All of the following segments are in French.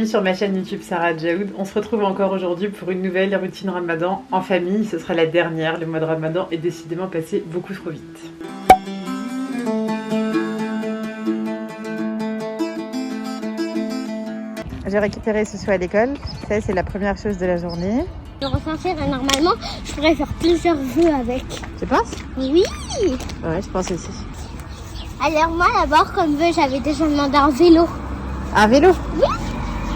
bienvenue sur ma chaîne YouTube Sarah Djaoud. On se retrouve encore aujourd'hui pour une nouvelle routine Ramadan en famille. Ce sera la dernière, le mois de Ramadan est décidément passé beaucoup trop vite. J'ai récupéré ce à l'école, ça c'est la première chose de la journée. Le ressentir, normalement, je pourrais faire plusieurs vœux avec. Tu penses? Oui. Ouais, je pense aussi. Alors moi, d'abord, comme vœu, j'avais déjà demandé un vélo. Un vélo? Oui.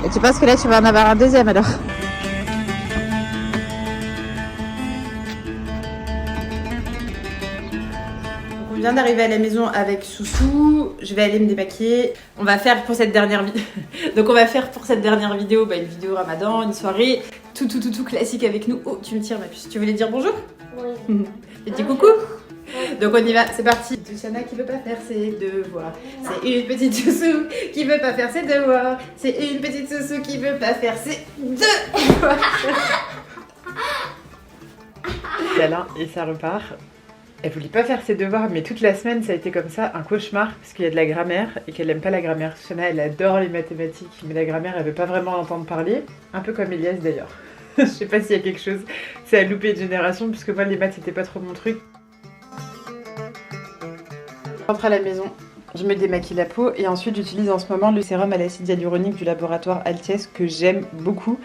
Et tu penses que là tu vas en avoir un deuxième alors? On vient d'arriver à la maison avec Soussou, je vais aller me démaquiller. On va faire pour cette dernière vidéo. Donc on va faire pour cette dernière vidéo une vidéo Ramadan, une soirée tout classique avec nous. Oh, tu me tires ma puce. Tu voulais dire bonjour? Oui. Et dis coucou. Donc on y va, c'est parti. Touchana qui veut pas faire ses devoirs. C'est une petite Soussou qui veut pas faire ses devoirs. C'est une petite Soussou qui veut pas faire ses devoirs. Câlin et ça repart. Elle voulait pas faire ses devoirs, mais toute la semaine ça a été comme ça, un cauchemar, parce qu'il y a de la grammaire et qu'elle aime pas la grammaire. Touchana, elle adore les mathématiques, mais la grammaire elle veut pas vraiment l'entendre parler. Un peu comme Elias d'ailleurs. Je sais pas s'il y a quelque chose, c'est à louper de génération, puisque moi les maths c'était pas trop mon truc. Je rentre à la maison, je me démaquille la peau et ensuite j'utilise en ce moment le sérum à l'acide hyaluronique du laboratoire Altiès que j'aime beaucoup.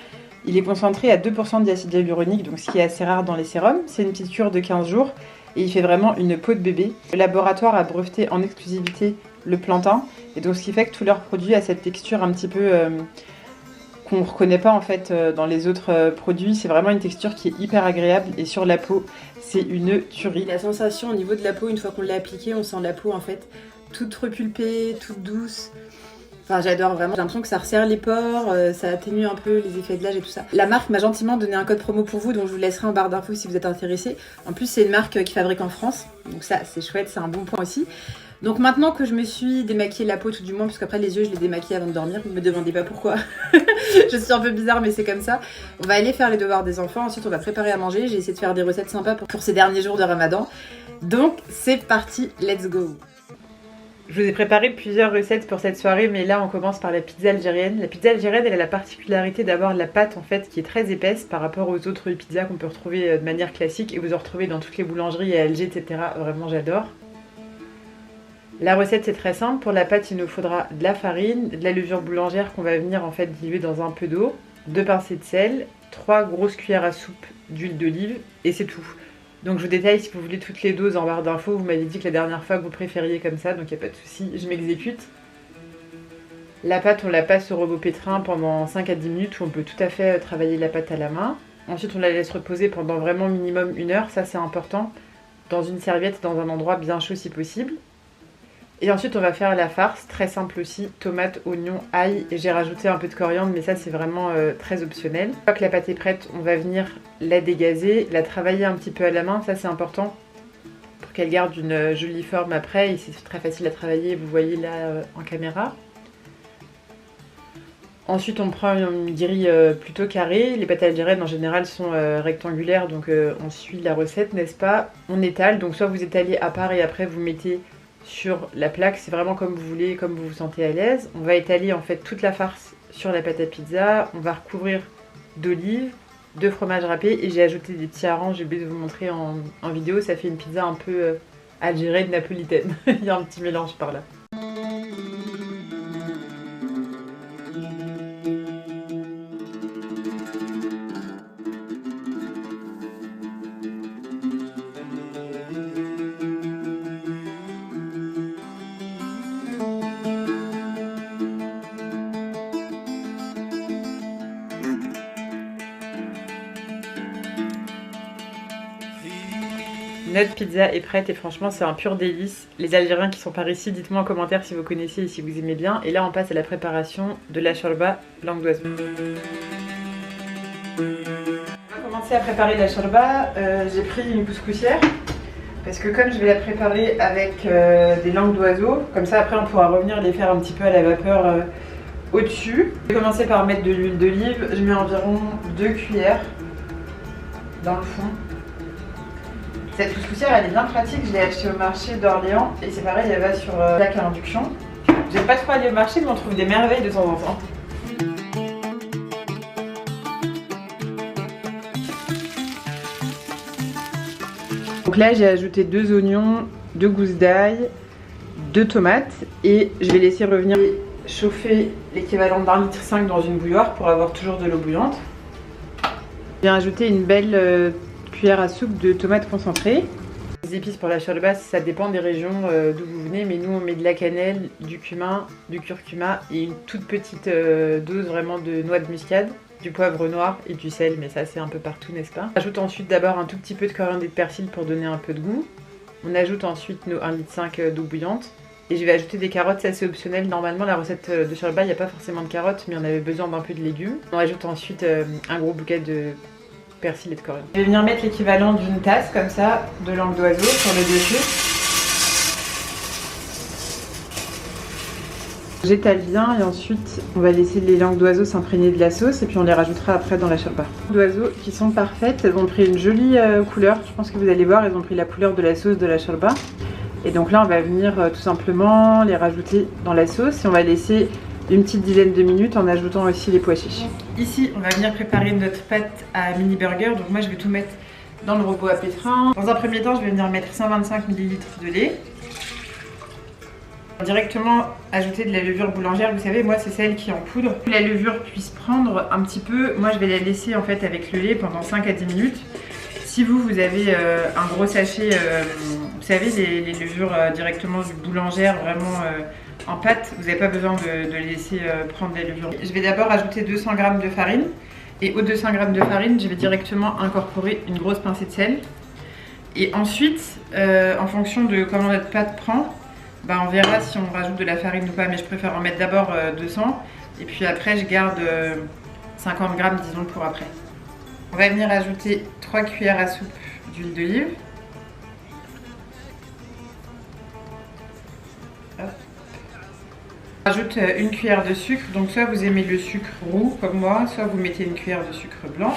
Il est concentré à 2% d'acide hyaluronique, donc ce qui est assez rare dans les sérums. C'est une petite cure de 15 jours et il fait vraiment une peau de bébé. Le laboratoire a breveté en exclusivité le plantain et donc ce qui fait que tous leurs produits a cette texture un petit peu qu'on ne reconnaît pas en fait dans les autres produits. C'est vraiment une texture qui est hyper agréable et sur la peau c'est une tuerie. La sensation au niveau de la peau, une fois qu'on l'a appliquée, on sent la peau en fait toute repulpée, toute douce. Enfin j'adore vraiment, j'ai l'impression que ça resserre les pores, ça atténue un peu les effets de l'âge et tout ça. La marque m'a gentiment donné un code promo pour vous, donc je vous laisserai en barre d'infos si vous êtes intéressés. En plus c'est une marque qui fabrique en France, donc ça c'est chouette, c'est un bon point aussi. Donc maintenant que je me suis démaquillé la peau tout du moins, parce qu'après les yeux je les démaquille avant de dormir, ne me demandez pas pourquoi. Je suis un peu bizarre mais c'est comme ça. On va aller faire les devoirs des enfants, ensuite on va préparer à manger. J'ai essayé de faire des recettes sympas pour ces derniers jours de Ramadan. Donc c'est parti, let's go. Je vous ai préparé plusieurs recettes pour cette soirée, mais là on commence par la pizza algérienne. La pizza algérienne elle a la particularité d'avoir la pâte en fait qui est très épaisse par rapport aux autres pizzas qu'on peut retrouver de manière classique et vous en retrouvez dans toutes les boulangeries à Alger, etc. Vraiment j'adore. La recette c'est très simple, pour la pâte il nous faudra de la farine, de la levure boulangère qu'on va venir en fait diluer dans un peu d'eau, 2 pincées de sel, 3 grosses cuillères à soupe d'huile d'olive et c'est tout. Donc je vous détaille si vous voulez toutes les doses en barre d'infos, vous m'avez dit que la dernière fois que vous préfériez comme ça, donc il n'y a pas de souci, je m'exécute. La pâte on la passe au robot pétrin pendant 5 à 10 minutes où on peut tout à fait travailler la pâte à la main. Ensuite on la laisse reposer pendant vraiment minimum 1 heure, ça c'est important, dans une serviette dans un endroit bien chaud si possible. Et ensuite on va faire la farce, très simple aussi, tomates, oignons, ail, et j'ai rajouté un peu de coriandre mais ça c'est vraiment très optionnel. Une fois que la pâte est prête, on va venir la dégazer, la travailler un petit peu à la main, ça c'est important pour qu'elle garde une jolie forme après et c'est très facile à travailler, vous voyez là en caméra. Ensuite on prend une grille plutôt carrée, les pâtes algériennes en général sont rectangulaires donc on suit la recette n'est-ce pas. On étale, donc soit vous étalez à part et après vous mettez sur la plaque, c'est vraiment comme vous voulez, comme vous vous sentez à l'aise. On va étaler en fait toute la farce sur la pâte à pizza, on va recouvrir d'olive, de fromage râpé et j'ai ajouté des petits harengs, j'ai oublié de vous montrer en vidéo, ça fait une pizza un peu algérienne, napolitaine. Il y a un petit mélange par là. Notre pizza est prête et franchement c'est un pur délice. Les Algériens qui sont par ici, dites-moi en commentaire si vous connaissez et si vous aimez bien. Et là on passe à la préparation de la shorba langue d'oiseau. On va commencer à préparer la shorba. J'ai pris une couscoussière parce que comme je vais la préparer avec des langues d'oiseau, comme ça après on pourra revenir les faire un petit peu à la vapeur au-dessus. Je vais commencer par mettre de l'huile d'olive. Je mets environ 2 cuillères dans le fond. Cette couscoussière elle est bien pratique, je l'ai achetée au marché d'Orléans et c'est pareil, elle va sur plaque à induction. J'aime pas trop aller au marché mais on trouve des merveilles de temps en temps. Donc là j'ai ajouté 2 oignons, 2 gousses d'ail, 2 tomates et je vais laisser revenir chauffer l'équivalent d'1,5 litre dans une bouilloire pour avoir toujours de l'eau bouillante. Je viens ajouter une belle cuillère à soupe de tomates concentrées. Les épices pour la shorba, ça dépend des régions d'où vous venez, mais nous on met de la cannelle, du cumin, du curcuma et une toute petite dose vraiment de noix de muscade, du poivre noir et du sel, mais ça c'est un peu partout, n'est-ce pas? On ajoute ensuite d'abord un tout petit peu de coriandre et de persil pour donner un peu de goût. On ajoute ensuite nos 1,5 litre d'eau bouillante. Et je vais ajouter des carottes, ça c'est optionnel. Normalement la recette de shorba, il n'y a pas forcément de carottes, mais on avait besoin d'un peu de légumes. On ajoute ensuite un gros bouquet de persil et de coriandre. Je vais venir mettre l'équivalent d'une tasse comme ça de langue d'oiseau sur le dessus. J'étale bien et ensuite on va laisser les langues d'oiseau s'imprégner de la sauce et puis on les rajoutera après dans la shorba. Les d'oiseaux qui sont parfaites, elles ont pris une jolie couleur. Je pense que vous allez voir, elles ont pris la couleur de la sauce de la shorba. Et donc là on va venir tout simplement les rajouter dans la sauce et on va laisser une petite dizaine de minutes en ajoutant aussi les pois chiches. Ici on va venir préparer notre pâte à mini burger. Donc moi je vais tout mettre dans le robot à pétrin. Dans un premier temps je vais venir mettre 125 ml de lait. Directement ajouter de la levure boulangère, vous savez moi c'est celle qui est en poudre. Pour que la levure puisse prendre un petit peu, moi je vais la laisser en fait avec le lait pendant 5 à 10 minutes. Si vous avez un gros sachet, vous savez les levures directement du boulangère vraiment en pâte, vous n'avez pas besoin de laisser prendre la levure. Je vais d'abord ajouter 200 g de farine et aux 200 g de farine je vais directement incorporer une grosse pincée de sel. Et ensuite en fonction de comment notre pâte prend, bah on verra si on rajoute de la farine ou pas, mais je préfère en mettre d'abord 200 et puis après je garde 50 g disons pour après. On va venir ajouter 3 cuillères à soupe d'huile d'olive. On rajoute une cuillère de sucre, donc soit vous aimez le sucre roux comme moi, soit vous mettez une cuillère de sucre blanc.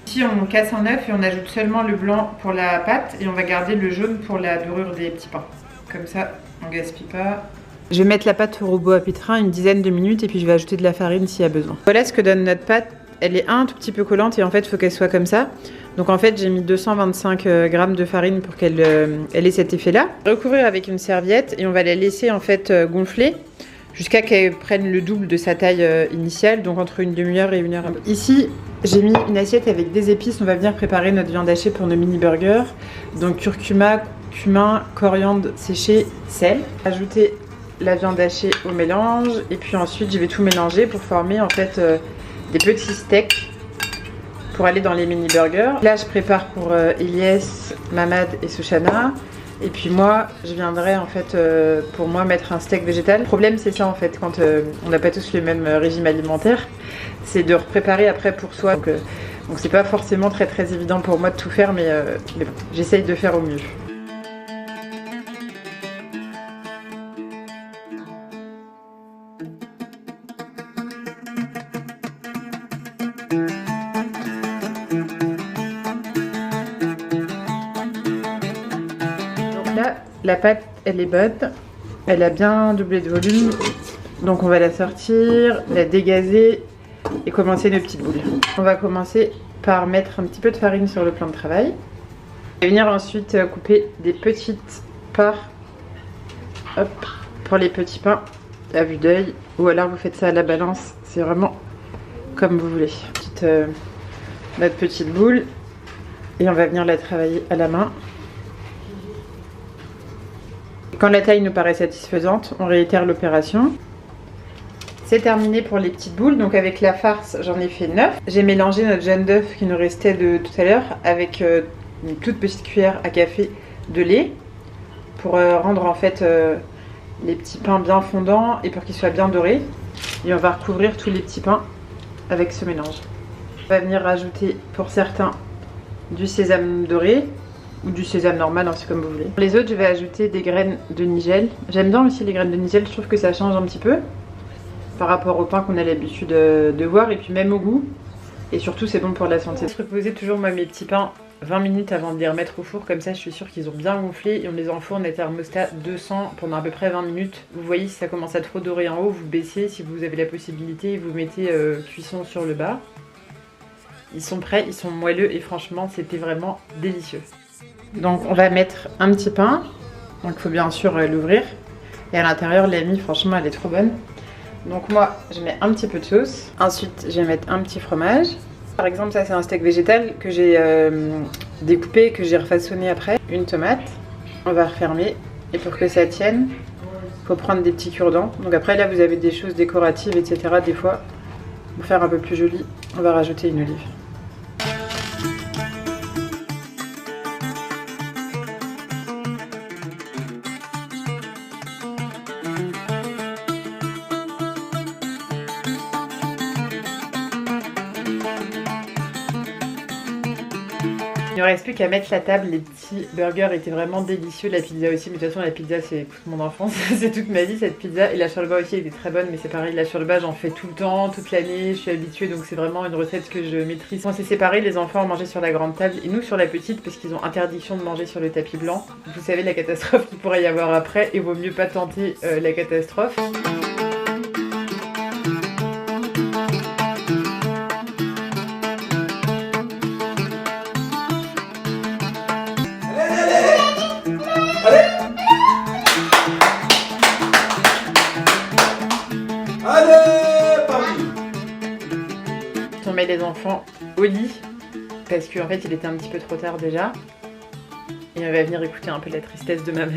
Ici on casse un œuf et on ajoute seulement le blanc pour la pâte et on va garder le jaune pour la dorure des petits pains. Comme ça on gaspille pas. Je vais mettre la pâte au robot à pétrin une dizaine de minutes et puis je vais ajouter de la farine s'il y a besoin. Voilà ce que donne notre pâte. Elle est un tout petit peu collante et en fait il faut qu'elle soit comme ça. Donc en fait j'ai mis 225 g de farine pour qu'elle ait cet effet là. Recouvrir avec une serviette et on va la laisser en fait gonfler jusqu'à qu'elle prenne le double de sa taille initiale, donc entre une demi-heure et 1 heure. Ici j'ai mis une assiette avec des épices, on va venir préparer notre viande hachée pour nos mini burgers. Donc curcuma, cumin, coriandre séché, sel. Ajouter la viande hachée au mélange et puis ensuite je vais tout mélanger pour former en fait des petits steaks pour aller dans les mini burgers. Là je prépare pour Elias, Mamad et Souchana. Et puis moi je viendrai en fait pour moi mettre un steak végétal. Le problème c'est ça en fait quand on n'a pas tous le même régime alimentaire, c'est de préparer après pour soi. Donc c'est pas forcément très évident pour moi de tout faire, mais bon, j'essaye de faire au mieux. Là, la pâte elle est bonne, elle a bien doublé de volume, donc on va la sortir, la dégazer et commencer nos petites boules. On va commencer par mettre un petit peu de farine sur le plan de travail. Je vais venir ensuite couper des petites parts pour les petits pains à vue d'œil, ou alors vous faites ça à la balance, c'est vraiment comme vous voulez. Notre petite boule et on va venir la travailler à la main. Quand la taille nous paraît satisfaisante, on réitère l'opération. C'est terminé pour les petites boules, donc avec la farce j'en ai fait 9. J'ai mélangé notre jaune d'œuf qui nous restait de tout à l'heure avec une toute petite cuillère à café de lait pour rendre en fait les petits pains bien fondants et pour qu'ils soient bien dorés. Et on va recouvrir tous les petits pains avec ce mélange. On va venir rajouter pour certains du sésame doré ou du sésame normal, hein, c'est comme vous voulez. Pour les autres, je vais ajouter des graines de nigel. J'aime bien aussi les graines de nigel, je trouve que ça change un petit peu par rapport au pain qu'on a l'habitude de voir et puis même au goût. Et surtout, c'est bon pour la santé. Je reposais toujours moi mes petits pains 20 minutes avant de les remettre au four, comme ça je suis sûre qu'ils ont bien gonflé et on les enfourne à thermostat 200 pendant à peu près 20 minutes. Vous voyez si ça commence à trop dorer en haut, vous baissez, si vous avez la possibilité, vous mettez cuisson sur le bas. Ils sont prêts, ils sont moelleux et franchement c'était vraiment délicieux. Donc on va mettre un petit pain. Donc il faut bien sûr l'ouvrir. Et à l'intérieur, la mie, franchement, elle est trop bonne. Donc moi, je mets un petit peu de sauce. Ensuite, je vais mettre un petit fromage. Par exemple, ça c'est un steak végétal que j'ai découpé, que j'ai refaçonné après. Une tomate. On va refermer. Et pour que ça tienne, il faut prendre des petits cure-dents. Donc après, là, vous avez des choses décoratives, etc. Des fois, pour faire un peu plus joli, on va rajouter une olive. Il ne reste plus qu'à mettre la table, les petits burgers étaient vraiment délicieux, la pizza aussi, mais de toute façon la pizza c'est toute mon enfance, c'est toute ma vie cette pizza, et la shorba aussi était très bonne, mais c'est pareil, la shorba j'en fais tout le temps, toute l'année, je suis habituée, donc c'est vraiment une recette que je maîtrise. Quand c'est séparé, les enfants mangeaient sur la grande table, et nous sur la petite, parce qu'ils ont interdiction de manger sur le tapis blanc. Vous savez la catastrophe qu'il pourrait y avoir après, et vaut mieux pas tenter la catastrophe. On met les enfants au lit parce qu'en fait il était un petit peu trop tard déjà et on va venir écouter un peu la tristesse de Mamat.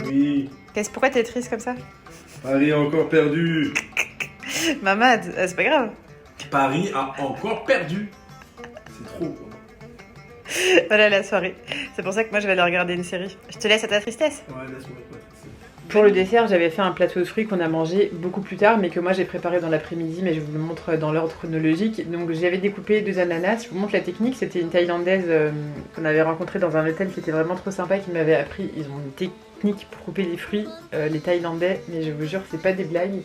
Oui, Pourquoi t'es triste comme ça? Paris a encore perdu. Mamat, c'est pas grave. Paris a encore perdu. C'est trop quoi. Voilà la soirée. C'est pour ça que moi je vais aller regarder une série. Je te laisse à ta tristesse. Ouais, laisse-moi être triste. Pour le dessert, j'avais fait un plateau de fruits qu'on a mangé beaucoup plus tard, mais que moi j'ai préparé dans l'après-midi, mais je vous le montre dans l'ordre chronologique. Donc j'avais découpé 2 ananas, je vous montre la technique, c'était une Thaïlandaise qu'on avait rencontrée dans un hôtel qui était vraiment trop sympa, qui m'avait appris, ils ont une technique pour couper les fruits, les Thaïlandais, mais je vous jure c'est pas des blagues.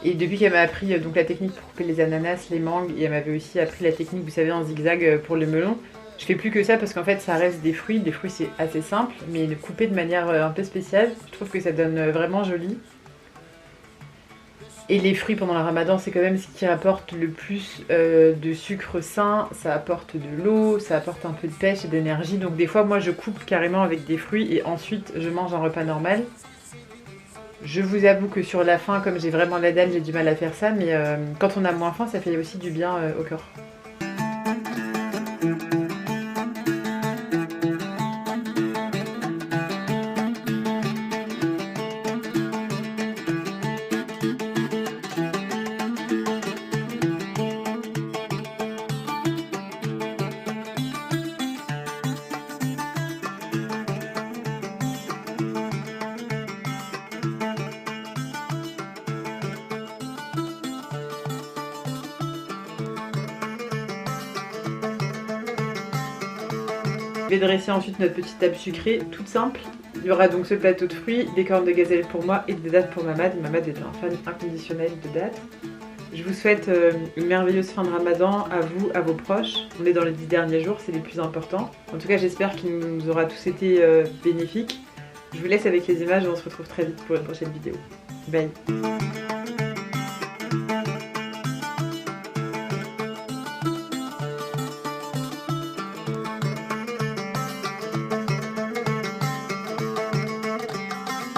Et depuis qu'elle m'a appris donc la technique pour couper les ananas, les mangues, et elle m'avait aussi appris la technique, vous savez, en zigzag pour le melon, je fais plus que ça parce qu'en fait ça reste des fruits c'est assez simple, mais le couper de manière un peu spéciale, je trouve que ça donne vraiment joli. Et les fruits pendant le ramadan, c'est quand même ce qui apporte le plus de sucre sain, ça apporte de l'eau, ça apporte un peu de pêche et d'énergie, donc des fois moi je coupe carrément avec des fruits et ensuite je mange un repas normal. Je vous avoue que sur la faim, comme j'ai vraiment la dalle, j'ai du mal à faire ça, mais quand on a moins faim, ça fait aussi du bien au corps. Je vais dresser ensuite notre petite table sucrée, toute simple. Il y aura donc ce plateau de fruits, des cornes de gazelle pour moi et des dattes pour Mamad. Mamad est un fan inconditionnel de dattes. Je vous souhaite une merveilleuse fin de ramadan à vous, à vos proches. On est dans les 10 derniers jours, c'est les plus importants. En tout cas, j'espère qu'il nous aura tous été bénéfiques. Je vous laisse avec les images et on se retrouve très vite pour une prochaine vidéo. Bye!